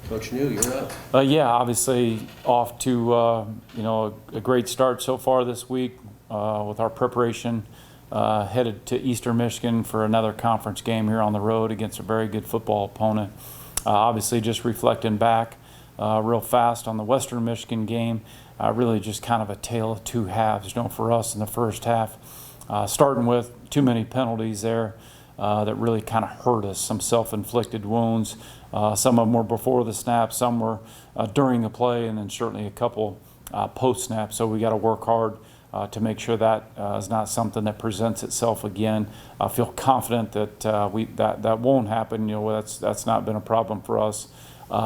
Coach Neu, you're up. Yeah, obviously off to a great start so far this week with our preparation. Headed to Eastern Michigan for another conference game here on the road against a very good football opponent. Obviously just reflecting back real fast on the Western Michigan game, really just kind of a tale of two halves, for us in the first half. Starting with too many penalties there that really kind of hurt us, some self-inflicted wounds. Some of them were before the snap, some were during the play, and then certainly a couple post-snap. So we got to work hard to make sure that is not something that presents itself again. I feel confident that that won't happen. That's not been a problem for us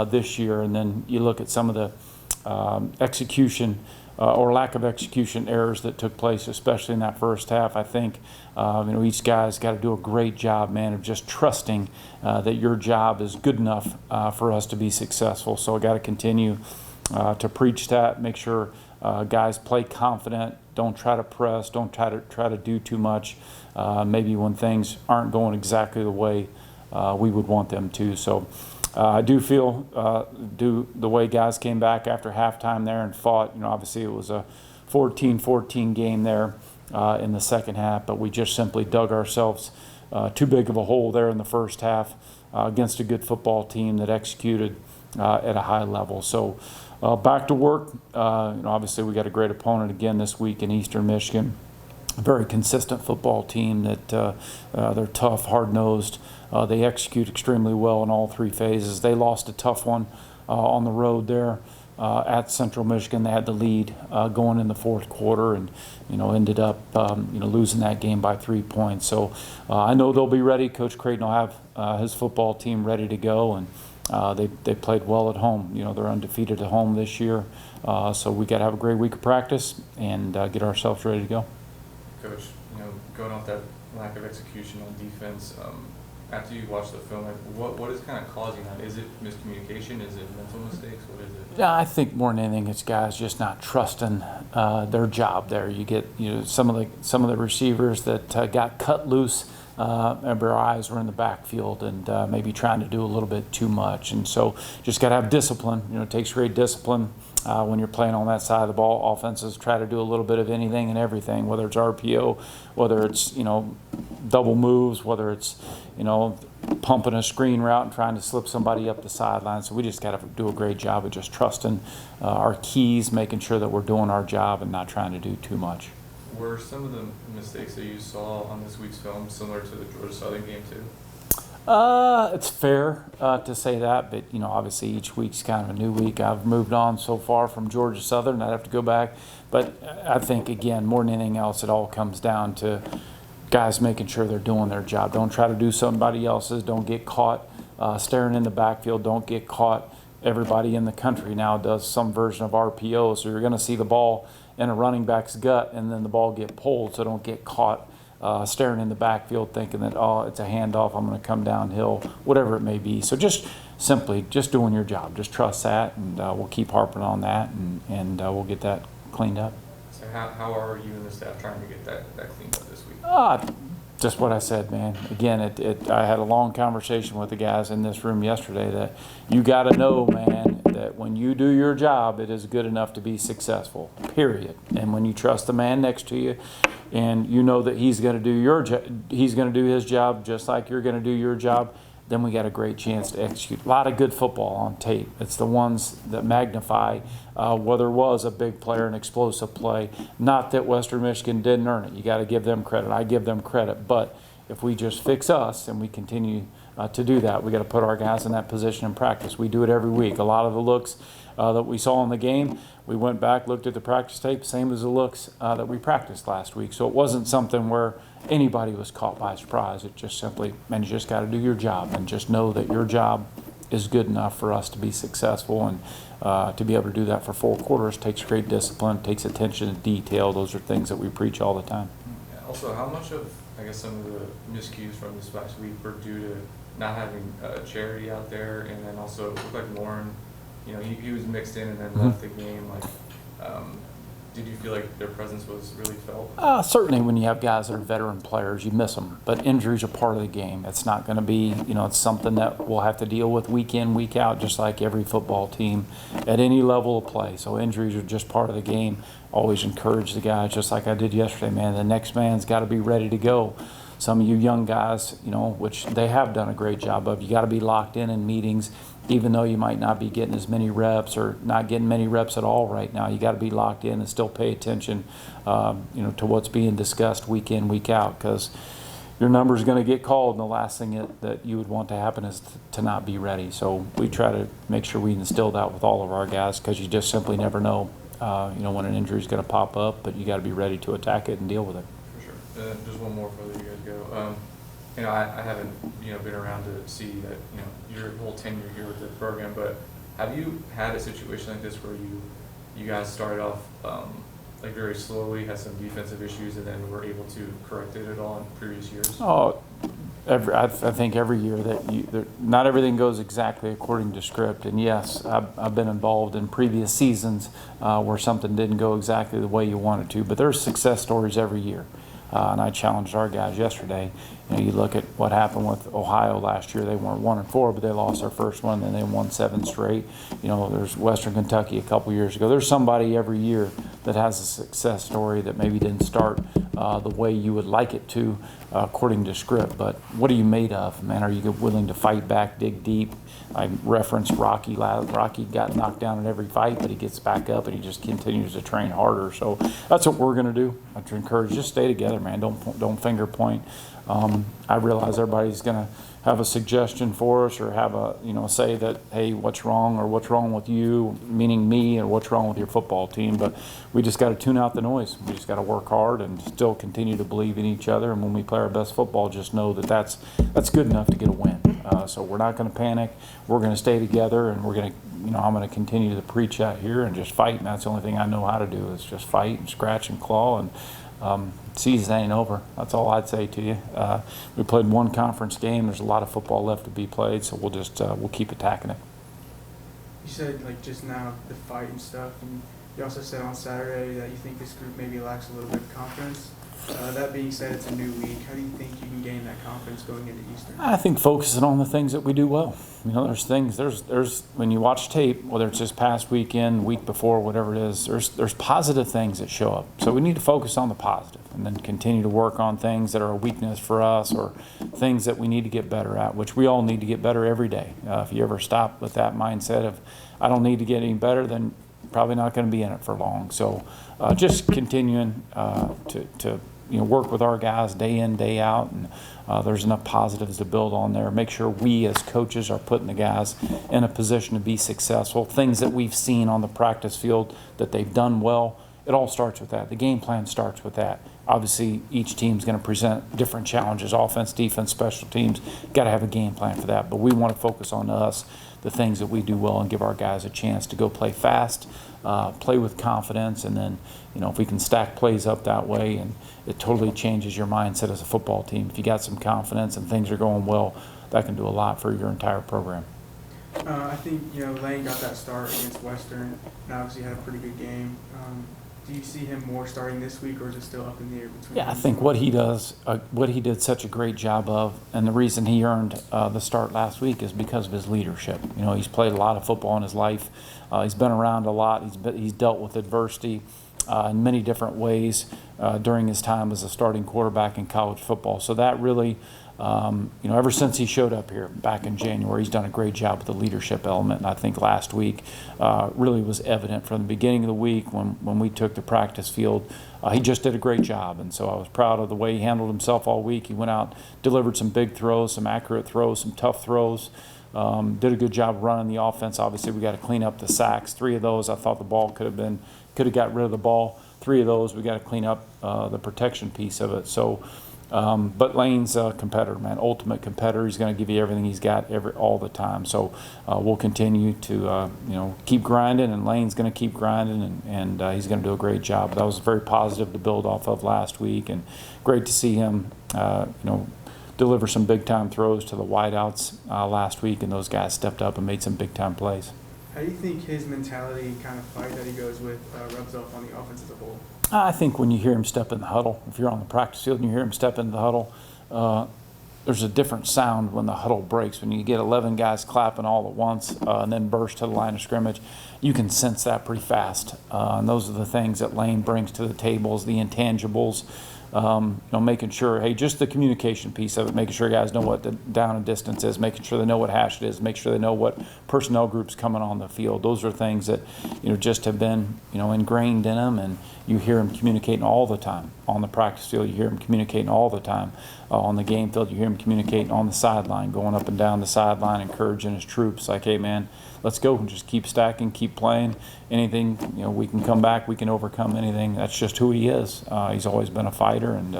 this year. And then you look at some of the execution or lack of execution errors that took place, especially in that first half. I think each guy's got to do a great job, man, of just trusting that your job is good enough for us to be successful. So I got to continue to preach that, make sure guys play confident, don't try to press, don't try to do too much, maybe when things aren't going exactly the way we would want them to. So I do feel the way guys came back after halftime there and fought. Obviously it was a 14-14 game there in the second half, but we just simply dug ourselves too big of a hole there in the first half against a good football team that executed at a high level. So back to work. Obviously we got a great opponent again this week in Eastern Michigan. A very consistent football team that they're tough, hard-nosed. They execute extremely well in all three phases. They lost a tough one on the road there at Central Michigan. They had the lead going in the fourth quarter and ended up losing that game by 3 points. So I know they'll be ready. Coach Creighton will have his football team ready to go, and they played well at home. They're undefeated at home this year. So we got to have a great week of practice and get ourselves ready to go. Coach, going off that lack of execution on defense, after you watch the film, what is kind of causing that? Is it miscommunication? Is it mental mistakes? What is it? Yeah, I think more than anything, it's guys just not trusting their job there. You get some of the receivers that got cut loose. Their eyes were in the backfield and maybe trying to do a little bit too much. And so just got to have discipline. It takes great discipline when you're playing on that side of the ball. Offenses try to do a little bit of anything and everything, whether it's RPO, whether it's, double moves, whether it's, pumping a screen route and trying to slip somebody up the sideline. So we just got to do a great job of just trusting our keys, making sure that we're doing our job and not trying to do too much. Were some of the mistakes that you saw on this week's film similar to the Georgia Southern game too? It's fair to say that, but obviously each week's kind of a new week. I've moved on so far from Georgia Southern. I'd have to go back, but I think again, more than anything else, it all comes down to guys making sure they're doing their job. Don't try to do somebody else's. Don't get caught staring in the backfield. Don't get caught. Everybody in the country now does some version of RPO, so you're going to see the ball in a running back's gut and then the ball get pulled, so don't get caught staring in the backfield thinking that, it's a handoff, I'm going to come downhill, whatever it may be. So just simply doing your job. Just trust that, and we'll keep harping on that, and we'll get that cleaned up. So how are you and the staff trying to get that cleaned up this week? Just what I said, man. Again, I had a long conversation with the guys in this room yesterday that you got to know, man, that when you do your job, it is good enough to be successful, period. And when you trust the man next to you and you know that he's going to do he's going to do his job just like you're going to do your job, then we got a great chance to execute. A lot of good football on tape. It's the ones that magnify whether it was a big player, an explosive play. Not that Western Michigan didn't earn it. You got to give them credit. I give them credit. But if we just fix us and we continue to do that, we got to put our guys in that position in practice. We do it every week. A lot of the looks that we saw in the game, we went back, looked at the practice tape, same as the looks that we practiced last week. So it wasn't something where anybody was caught by surprise. It just simply, man, you just got to do your job and just know that your job is good enough for us to be successful. And to be able to do that for 4 quarters takes great discipline, takes attention to detail. Those are things that we preach all the time. Also, how much of, some of the miscues from this last week were due to not having Charity out there, and then also it looked like Lauren, he was mixed in and then left the game. did you feel like their presence was really felt? Certainly when you have guys that are veteran players, you miss them. But injuries are part of the game. It's not going to be, it's something that we'll have to deal with week in, week out, just like every football team at any level of play. So injuries are just part of the game. Always encourage the guys, just like I did yesterday, man. The next man's got to be ready to go. Some of you young guys, which they have done a great job of, you got to be locked in meetings, even though you might not be getting as many reps or not getting many reps at all right now. You got to be locked in and still pay attention, to what's being discussed week in, week out, because your number is going to get called, and the last thing that you would want to happen is to not be ready. So we try to make sure we instill that with all of our guys, because you just simply never know, when an injury is going to pop up, but you got to be ready to attack it and deal with it. Just one more before you guys go. I haven't, been around to see that, your whole tenure here with the program, but have you had a situation like this where you guys started off, like very slowly, had some defensive issues, and then were able to correct it at all in previous years? Oh, I think every year not everything goes exactly according to script. And yes, I've been involved in previous seasons where something didn't go exactly the way you wanted to, but there's success stories every year. And I challenged our guys yesterday. You look at what happened with Ohio last year. They weren't 1-4, but they lost their first one, and then they won 7 straight. There's Western Kentucky a couple years ago. There's somebody every year that has a success story that maybe didn't start the way you would like it to, according to script. But what are you made of, man? Are you willing to fight back, dig deep? I referenced Rocky. Rocky got knocked down in every fight, but he gets back up and he just continues to train harder. So that's what we're going to do. I encourage, just stay together, man. Don't finger point. I realize everybody's going to have a suggestion for us, or have say that, hey, what's wrong, or what's wrong with you, meaning me, or what's wrong with your football team. But we just got to tune out the noise. We just got to work hard and still continue to believe in each other. And when we play our best football, just know that that's good enough to get a win. So we're not going to panic. We're going to stay together, and we're going to, I'm going to continue to preach out here and just fight. And that's the only thing I know how to do, is just fight and scratch and claw. And season ain't over. That's all I'd say to you. We played one conference game. There's a lot of football left to be played, so we'll keep attacking it. You said, like, just now, the fight and stuff, and you also said on Saturday that you think this group maybe lacks a little bit of confidence. That being said, it's a new week. How do you think you can gain that confidence going into Eastern? I think focusing on the things that we do well. There's when you watch tape, whether it's this past weekend, week before, whatever it is, there's positive things that show up. So we need to focus on the positive, and then continue to work on things that are a weakness for us, or things that we need to get better at, which we all need to get better every day. If you ever stop with that mindset of, I don't need to get any better, then probably not going to be in it for long. So just continuing to work with our guys day in, day out, and there's enough positives to build on there. Make sure we as coaches are putting the guys in a position to be successful. Things that we've seen on the practice field that they've done well, it all starts with that. The game plan starts with that. Obviously, each team's going to present different challenges, offense, defense, special teams. Got to have a game plan for that. But we want to focus on us, the things that we do well, and give our guys a chance to go play fast, play with confidence, and then, if we can stack plays up that way, and it totally changes your mindset as a football team. If you got some confidence and things are going well, that can do a lot for your entire program. I think, Layne got that start against Western, and obviously had a pretty good game. Do you see him more starting this week, or is it still up in the air between? Yeah, I think what he did such a great job of, and the reason he earned the start last week is because of his leadership. He's played a lot of football in his life. He's been around a lot. He's dealt with adversity in many different ways during his time as a starting quarterback in college football. So that really, ever since he showed up here back in January, he's done a great job with the leadership element. And I think last week really was evident from the beginning of the week when we took the practice field. He just did a great job, and so I was proud of the way he handled himself all week. He went out, delivered some big throws, some accurate throws, some tough throws. Did a good job running the offense. Obviously, we got to clean up the sacks. 3 of those, I thought the ball could have got rid of the ball. 3 of those, we got to clean up the protection piece of it. So, but Layne's a competitor, man, ultimate competitor. He's going to give you everything he's got all the time. So we'll continue to keep grinding, and Layne's going to keep grinding, and he's going to do a great job. That was very positive to build off of last week, and great to see him, deliver some big-time throws to the wideouts last week, and those guys stepped up and made some big-time plays. How do you think his mentality kind of fight that he goes with rubs off on the offense as a whole? I think when you hear him step in the huddle, if you're on the practice field and you hear him step into the huddle, there's a different sound when the huddle breaks. When you get 11 guys clapping all at once and then burst to the line of scrimmage, you can sense that pretty fast. And those are the things that Layne brings to the table, is the intangibles. Making sure, hey, just the communication piece of it, making sure guys know what the down and distance is, making sure they know what hash it is, make sure they know what personnel group's coming on the field. Those are things that, just have been, ingrained in them, and you hear them communicating all the time. On the practice field, you hear them communicating all the time. On the game field, you hear them communicating on the sideline, going up and down the sideline, encouraging his troops, like, hey, man, let's go and just keep stacking, keep playing. Anything, we can come back, we can overcome anything. That's just who he is. He's always been a fighter, and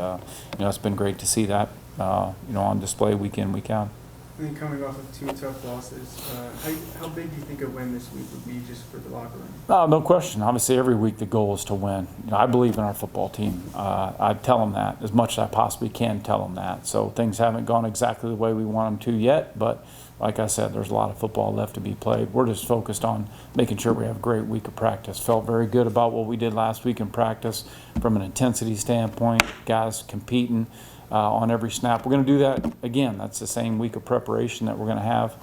it's been great to see that, on display week in, week out. And then coming off of 2 tough losses, how big do you think a win this week would be just for the locker room? No question. Obviously, every week the goal is to win. I believe in our football team. I tell them that as much as I possibly can tell them that. So things haven't gone exactly the way we want them to yet, but like I said, there's a lot of football left to be played. We're just focused on making sure we have a great week of practice. Felt very good about what we did last week in practice from an intensity standpoint, guys competing on every snap. We're going to do that again. That's the same week of preparation that we're going to have.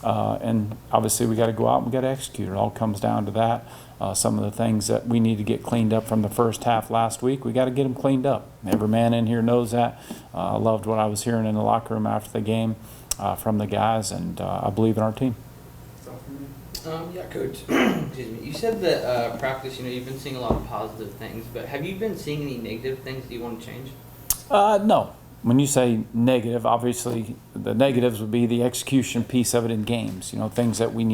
And obviously we got to go out and we got to execute. It all comes down to that. Some of the things that we need to get cleaned up from the first half last week, we got to get them cleaned up. Every man in here knows that. I loved what I was hearing in the locker room after the game from the guys, and I believe in our team. That's all for me. Yeah, Coach. Excuse me. You said that practice, you've been seeing a lot of positive things, but have you been seeing any negative things that you want to change? No. When you say negative, obviously the negatives would be the execution piece of it in games. Things that we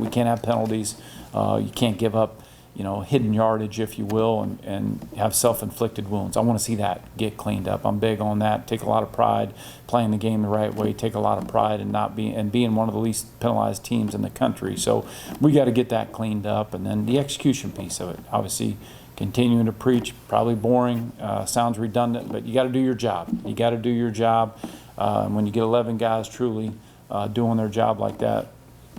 can't have penalties. You can't give up, hidden yardage, if you will, and have self-inflicted wounds. I want to see that get cleaned up. I'm big on that. Take a lot of pride playing the game the right way. Take a lot of pride in being one of the least penalized teams in the country. So we got to get that cleaned up, and then the execution piece of it. Obviously, continuing to preach, probably boring, sounds redundant, but you got to do your job. You got to do your job. And when you get 11 guys truly doing their job like that,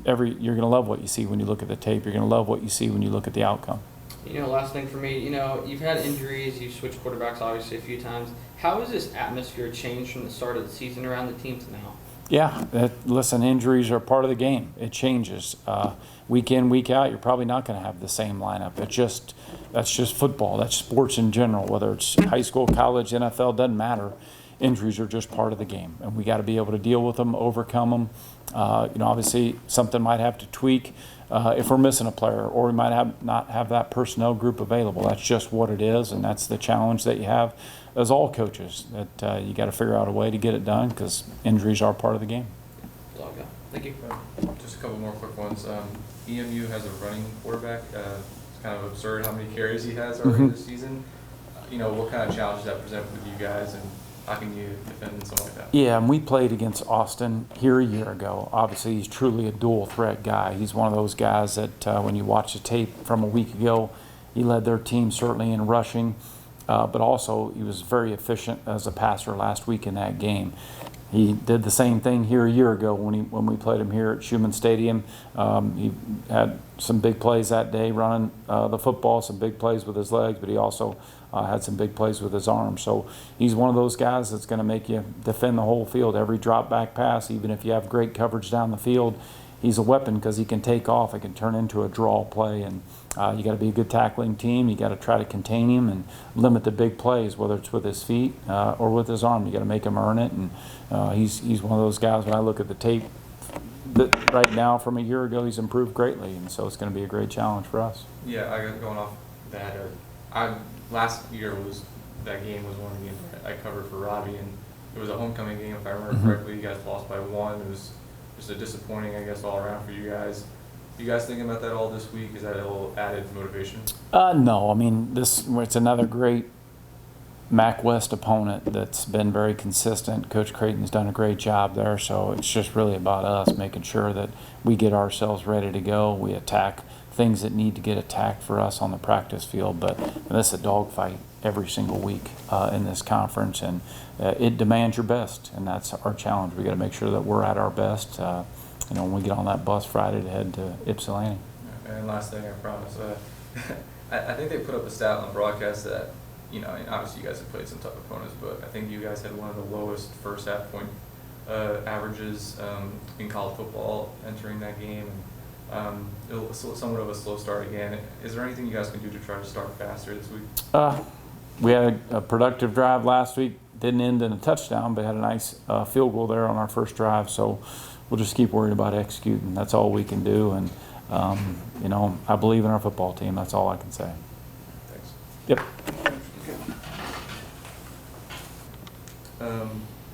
you're going to love what you see when you look at the tape. You're going to love what you see when you look at the outcome. Last thing for me, you've had injuries, you've switched quarterbacks obviously a few times. How has this atmosphere changed from the start of the season around the team to now? Yeah, listen, injuries are part of the game. It changes. Week in, week out, you're probably not going to have the same lineup. That's just football. That's sports in general, whether it's high school, college, NFL, doesn't matter. Injuries are just part of the game, and we got to be able to deal with them, overcome them. Obviously, something might have to tweak if we're missing a player, or we might not have that personnel group available. That's just what it is, and that's the challenge that you have as all coaches, that you got to figure out a way to get it done, because injuries are part of the game. That's all I got. Thank you. Just a couple more quick ones. EMU has a running quarterback. It's kind of absurd how many carries he has already this season. What kind of challenge does that present with you guys, and how can you defend something like that? Yeah, and we played against Austin here a year ago. Obviously, he's truly a dual threat guy. He's one of those guys that when you watch the tape from a week ago, he led their team certainly in rushing, but also he was very efficient as a passer last week in that game. He did the same thing here a year ago when we played him here at Schumann Stadium. He had some big plays that day running the football, some big plays with his legs, but he also had some big plays with his arms. So he's one of those guys that's going to make you defend the whole field. Every drop back pass, even if you have great coverage down the field, he's a weapon because he can take off. It can turn into a draw play, and you got to be a good tackling team. You got to try to contain him and limit the big plays, whether it's with his feet or with his arm. You got to make him earn it, and he's one of those guys. When I look at the tape that right now from a year ago, he's improved greatly, and so it's going to be a great challenge for us. Yeah, I got going off that. Last year that game was one of the games I covered for Robbie, and it was a homecoming game if I remember correctly. You guys lost by 1. It was just a disappointing, I guess, all around for you guys. You guys thinking about that all this week? Is that a little added motivation? No. I mean, it's another great MAC West opponent that's been very consistent. Coach Creighton's done a great job there, so it's just really about us making sure that we get ourselves ready to go. We attack things that need to get attacked for us on the practice field, but this is a dogfight every single week in this conference, and it demands your best, and that's our challenge. We got to make sure that we're at our best when we get on that bus Friday to head to Ypsilanti. Yeah. And last thing, I promise. I think they put up a stat on the broadcast that, you know, and obviously you guys have played some tough opponents, but I think you guys had one of the lowest first half point averages in college football entering that game. It was somewhat of a slow start again. Is there anything you guys can do to try to start faster this week? We had a productive drive last week. Didn't end in a touchdown, but had a nice field goal there on our first drive. So we'll just keep worrying about executing. That's all we can do. And, you know, I believe in our football team. That's all I can say. Thanks. Yep.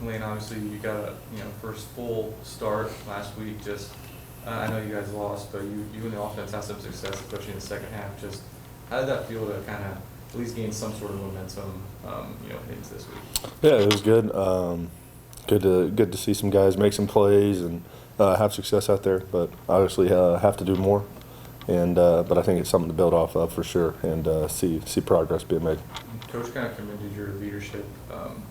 Layne, obviously you got a first full start last week. Just I know you guys lost, but you and the offense had some success, especially in the second half. Just how did that feel to kind of at least gain some sort of momentum, into this week? Yeah, it was good. Good to see some guys make some plays and have success out there. But obviously have to do more. And but I think it's something to build off of for sure, and see progress being made. Coach kind of commended your leadership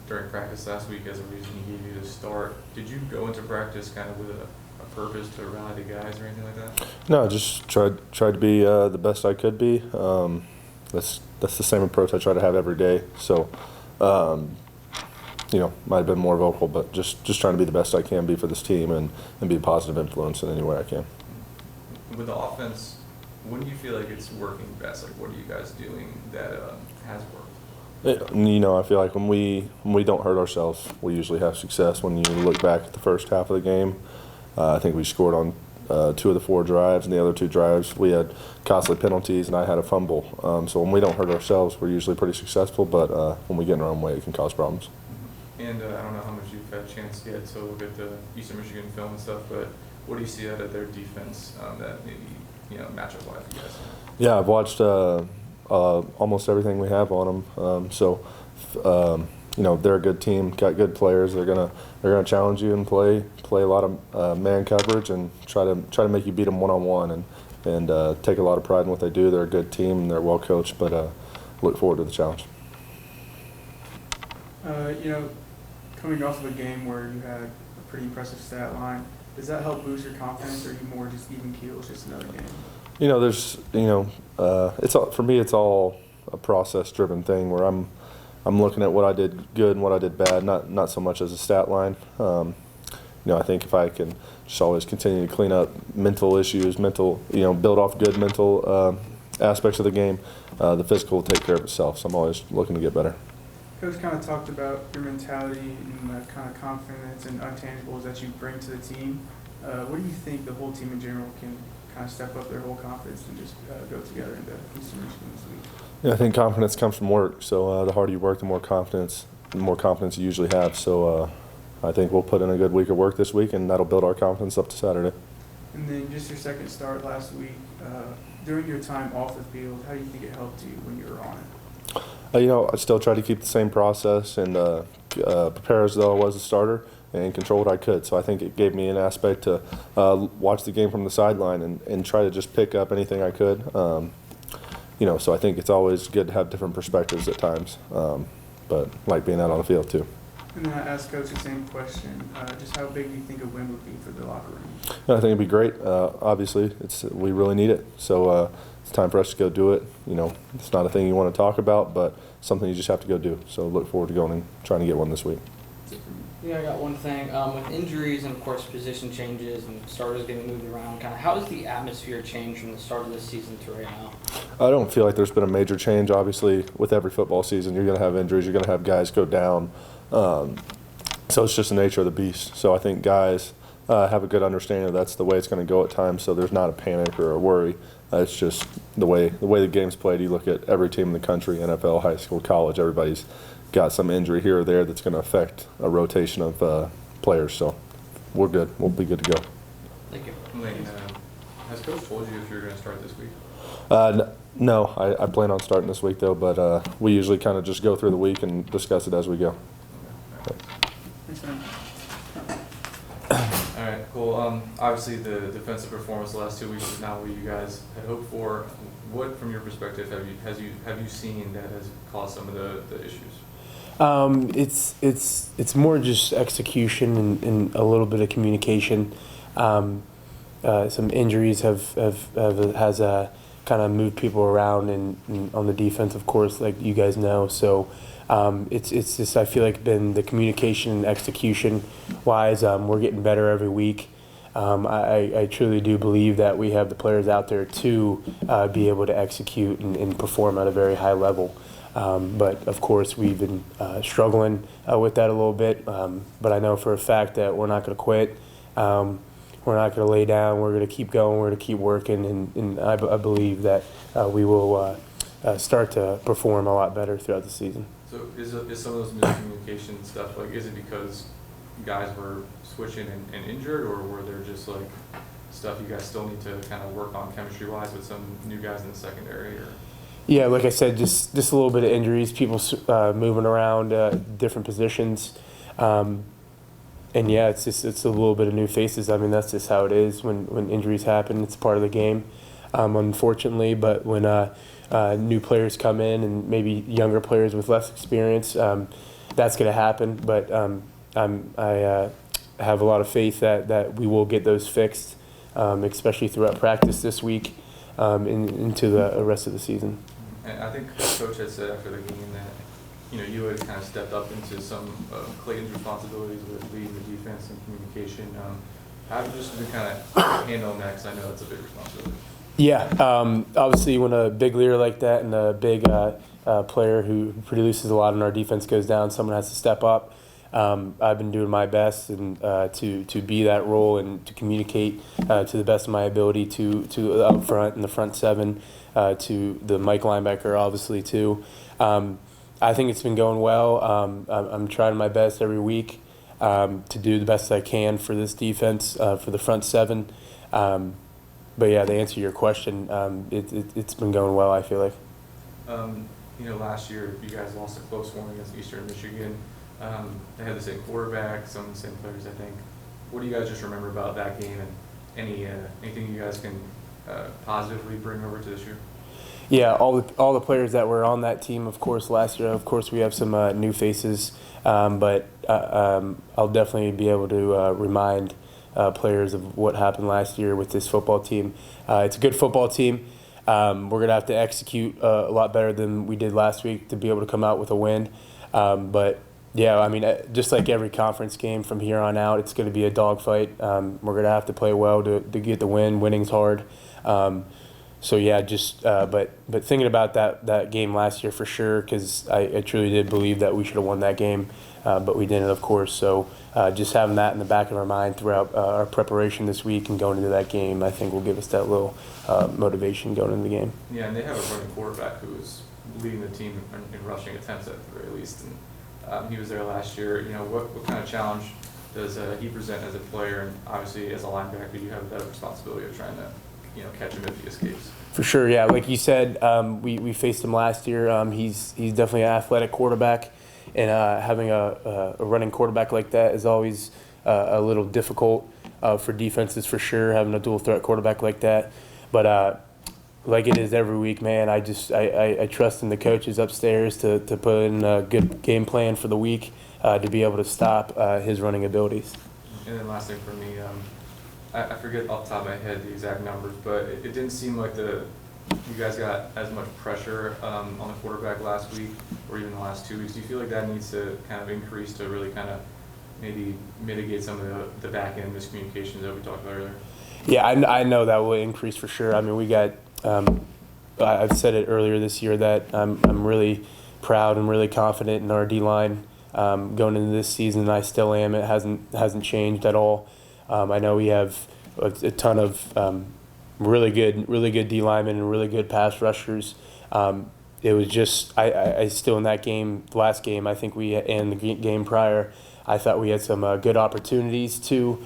during practice last week as a reason he gave you to start. Did you go into practice kind of with a purpose to rally the guys or anything like that? No, just tried to be the best I could be. That's the same approach I try to have every day. So, might have been more vocal, but just trying to be the best I can be for this team and be a positive influence in any way I can. With the offense, when do you feel like it's working best? Like, what are you guys doing that has worked? I feel like when we don't hurt ourselves, we usually have success. When you look back at the first half of the game, I think we scored on 2 of the 4 drives, and the other 2 drives we had costly penalties, and I had a fumble. So when we don't hurt ourselves, we're usually pretty successful. But when we get in our own way, it can cause problems. And I don't know how much you've had a chance yet to look at the Eastern Michigan film and stuff, but what do you see out of their defense that maybe matchup-wise you guys? Yeah, I've watched almost everything we have on them. They're a good team, got good players. They're gonna challenge you and play a lot of man coverage and try to make you beat them one-on-one and take a lot of pride in what they do. They're a good team and they're well coached, but look forward to the challenge. Coming off of a game where you had a pretty impressive stat line, does that help boost your confidence, or are you more just even keels, just another game? For me, it's all a process-driven thing where I'm looking at what I did good and what I did bad, not so much as a stat line. I think if I can just always continue to clean up mental issues, build off good mental aspects of the game, the physical will take care of itself. So I'm always looking to get better. Coach kind of talked about your mentality and the kind of confidence and untangibles that you bring to the team. What do you think the whole team in general can kind of step up their whole confidence and just go together into Eastern Michigan this week? Yeah, I think confidence comes from work. So the harder you work, the more confidence you usually have. So I think we'll put in a good week of work this week, and that'll build our confidence up to Saturday. And then just your second start last week. During your time off the field, how do you think it helped you when you were on it? I still try to keep the same process and prepare as though I was a starter and control what I could. So I think it gave me an aspect to watch the game from the sideline and try to just pick up anything I could. So I think it's always good to have different perspectives at times, but like being out on the field too. And then I asked Coach the same question, just how big do you think a win would be for the locker room? I think it'd be great. Obviously, we really need it. So it's time for us to go do it. It's not a thing you want to talk about, but something you just have to go do. So look forward to going and trying to get one this week. Yeah, I got one thing. With injuries and, of course, position changes and starters getting moved around, kind of how has the atmosphere changed from the start of this season to right now? I don't feel like there's been a major change. Obviously, with every football season, you're going to have injuries. You're going to have guys go down. So it's just the nature of the beast. So I think guys have a good understanding that that's the way it's going to go at times. So there's not a panic or a worry. It's just the way the game's played. You look at every team in the country, NFL, high school, college, everybody's got some injury here or there that's going to affect a rotation of players. So we're good. We'll be good to go. Thank you. Layne, has Coach told you if you're going to start this week? No, I plan on starting this week though, but we usually kind of just go through the week and discuss it as we go. Okay. Thanks, man. All right, cool. Obviously, the defensive performance the last 2 weeks is not what you guys had hoped for. What, from your perspective, have you seen that has caused some of the issues? It's more just execution and a little bit of communication. some injuries has kind of moved people around and on the defense, of course, like you guys know. So it's just, I feel like, been the communication and execution wise. We're getting better every week. I truly do believe that we have the players out there to be able to execute and perform at a very high level. But of course, we've been struggling with that a little bit. But I know for a fact that we're not going to quit. We're not going to lay down. We're going to keep going. We're going to keep working. And I believe that we will start to perform a lot better throughout the season. So is some of those miscommunication stuff, like, is it because guys were switching and injured, or were there just like stuff you guys still need to kind of work on chemistry-wise with some new guys in the secondary? Or? Yeah, like I said, just a little bit of injuries, people moving around different positions. And yeah, it's a little bit of new faces. I mean, that's just how it is when injuries happen. It's part of the game, unfortunately. But when new players come in and maybe younger players with less experience, that's going to happen. But I have a lot of faith that we will get those fixed, especially throughout practice this week into the rest of the season. And I think Coach had said after the game that, you know, you had kind of stepped up into some of Clayton's responsibilities with leading the defense and communication. How have you just been kind of handling that? Because I know it's a big responsibility. Yeah, obviously when a big leader like that and a big player who produces a lot in our defense goes down, someone has to step up. I've been doing my best and to be that role and to communicate to the best of my ability to up front and the front seven, to the Mike linebacker obviously too. I think it's been going well. I'm trying my best every week to do the best I can for this defense, for the front seven. But yeah, to answer your question, it's been going well, I feel like. You know, last year you guys lost a close one against Eastern Michigan. They had the same quarterback, some of the same players, I think. What do you guys just remember about that game, and anything you guys can positively bring over to this year? Yeah, all the players that were on that team, of course, last year. Of course, we have some new faces, but I'll definitely be able to remind players of what happened last year with this football team. It's a good football team. We're going to have to execute a lot better than we did last week to be able to come out with a win. But yeah, I mean, just like every conference game from here on out, it's going to be a dogfight. We're going to have to play well to get the win. Winning's hard. So yeah, just but thinking about that game last year for sure, because I truly did believe that we should have won that game, but we didn't, of course. So just having that in the back of our mind throughout our preparation this week and going into that game, I think will give us that little motivation going into the game. Yeah, and they have a running quarterback who is leading the team in rushing attempts at the very least, and he was there last year. You know, what kind of challenge does he present as a player, and obviously as a linebacker, you have that responsibility of trying to, you know, catch him if he escapes. For sure, yeah. Like you said, we faced him last year. He's definitely an athletic quarterback, and having a running quarterback like that is always a little difficult for defenses for sure. Having a dual threat quarterback like that, but like it is every week, man. I trust in the coaches upstairs to put in a good game plan for the week to be able to stop his running abilities. And then last thing for me. I forget off the top of my head the exact numbers, but it didn't seem like you guys got as much pressure on the quarterback last week or even the last 2 weeks. Do you feel like that needs to kind of increase to really kind of maybe mitigate some of the back end miscommunications that we talked about earlier? Yeah, I know that will increase for sure. I mean, we got. I've said it earlier this year that I'm really proud and really confident in our D line going into this season. I still am. It hasn't changed at all. I know we have a ton of really good D linemen and really good pass rushers. It was just I still in that game, the last game, I think and the game prior, I thought we had some good opportunities to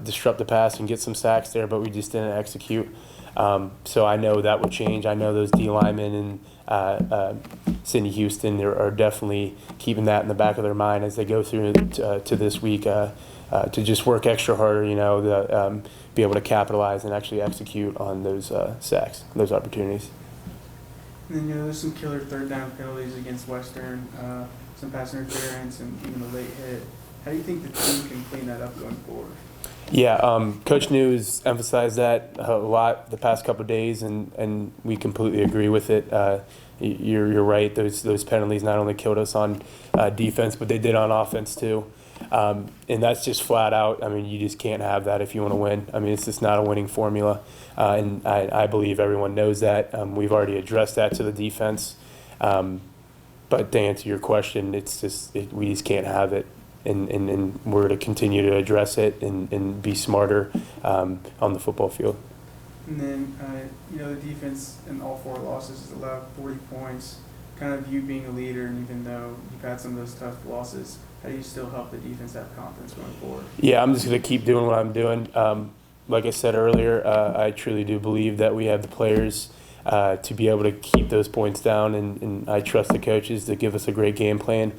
disrupt the pass and get some sacks there, but we just didn't execute. So I know that will change. I know those D linemen and Cindy Houston are definitely keeping that in the back of their mind as they go through to this week. To just work extra harder, you know, be able to capitalize and actually execute on those sacks, those opportunities. And then, you know, there's some killer third down penalties against Western, some pass interference, and even a late hit. How do you think the team can clean that up going forward? Yeah, Coach Neu has emphasized that a lot the past couple of days, and we completely agree with it. You're right. Those penalties not only killed us on defense, but they did on offense too. And that's just flat out. I mean, you just can't have that if you want to win. I mean, it's just not a winning formula. And I believe everyone knows that. We've already addressed that to the defense. But to answer your question, it's just we just can't have it. And we're to continue to address it and be smarter on the football field. And then, the defense in all 4 losses has allowed 40 points. Kind of you being a leader, and even though you've had some of those tough losses, how do you still help the defense have confidence going forward? Yeah, I'm just going to keep doing what I'm doing. Like I said earlier, I truly do believe that we have the players to be able to keep those points down, and I trust the coaches to give us a great game plan.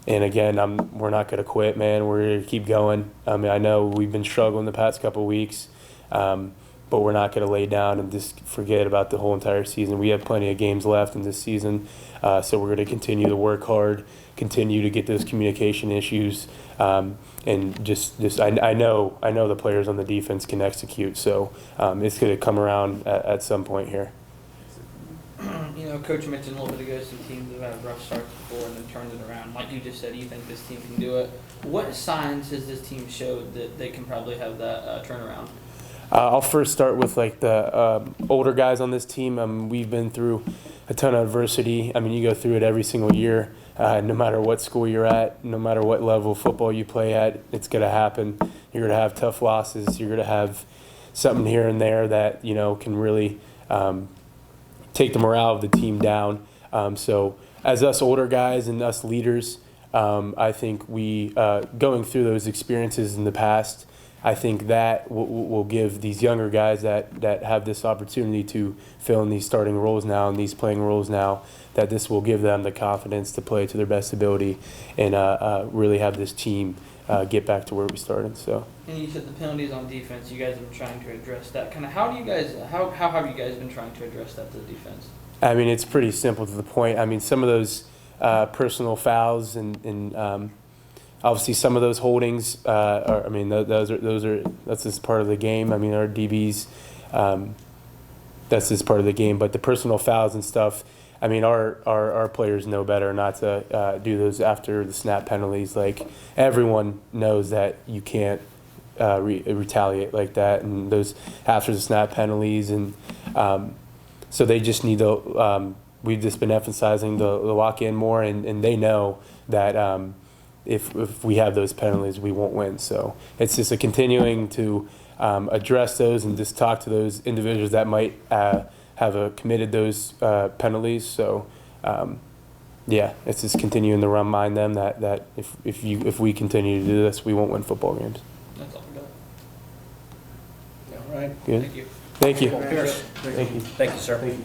And again, we're not going to quit, man. We're going to keep going. I mean, I know we've been struggling the past couple of weeks, but we're not going to lay down and just forget about the whole entire season. We have plenty of games left in this season, so we're going to continue to work hard, continue to get those communication issues, and just I know the players on the defense can execute. So it's going to come around at some point here. Coach mentioned a little bit ago some teams have had rough starts before and then turned it around. Like you just said, you think this team can do it. What signs has this team showed that they can probably have that turnaround? I'll first start with the older guys on this team. We've been through a ton of adversity. I mean, you go through it every single year, no matter what school you're at, no matter what level of football you play at, it's going to happen. You're going to have tough losses. You're going to have something here and there that, can really take the morale of the team down. So as us older guys and us leaders, I think we, going through those experiences in the past, I think that will give these younger guys that have this opportunity to fill in these starting roles now and these playing roles now, that this will give them the confidence to play to their best ability and really have this team get back to where we started. So. And you said the penalties on defense, you guys have been trying to address that. Kind of how have you guys been trying to address that to the defense? I mean, it's pretty simple to the point. I mean, some of those personal fouls and obviously some of those holdings are. I mean, that's just part of the game. I mean, our DBs, that's just part of the game. But the personal fouls and stuff, I mean, our players know better not to do those after the snap penalties. Like, everyone knows that you can't retaliate like that, and those after the snap penalties, and so they just need to. We've just been emphasizing the lock in more, and they know that if we have those penalties, we won't win. So it's just a continuing to address those and just talk to those individuals that might have committed those penalties. So yeah, it's just continuing to remind them that if we continue to do this, we won't win football games. That's all I got. All right. Good. Thank you. Thank you. Cole Pearce. Thank you. Thank you, sir. Thank you.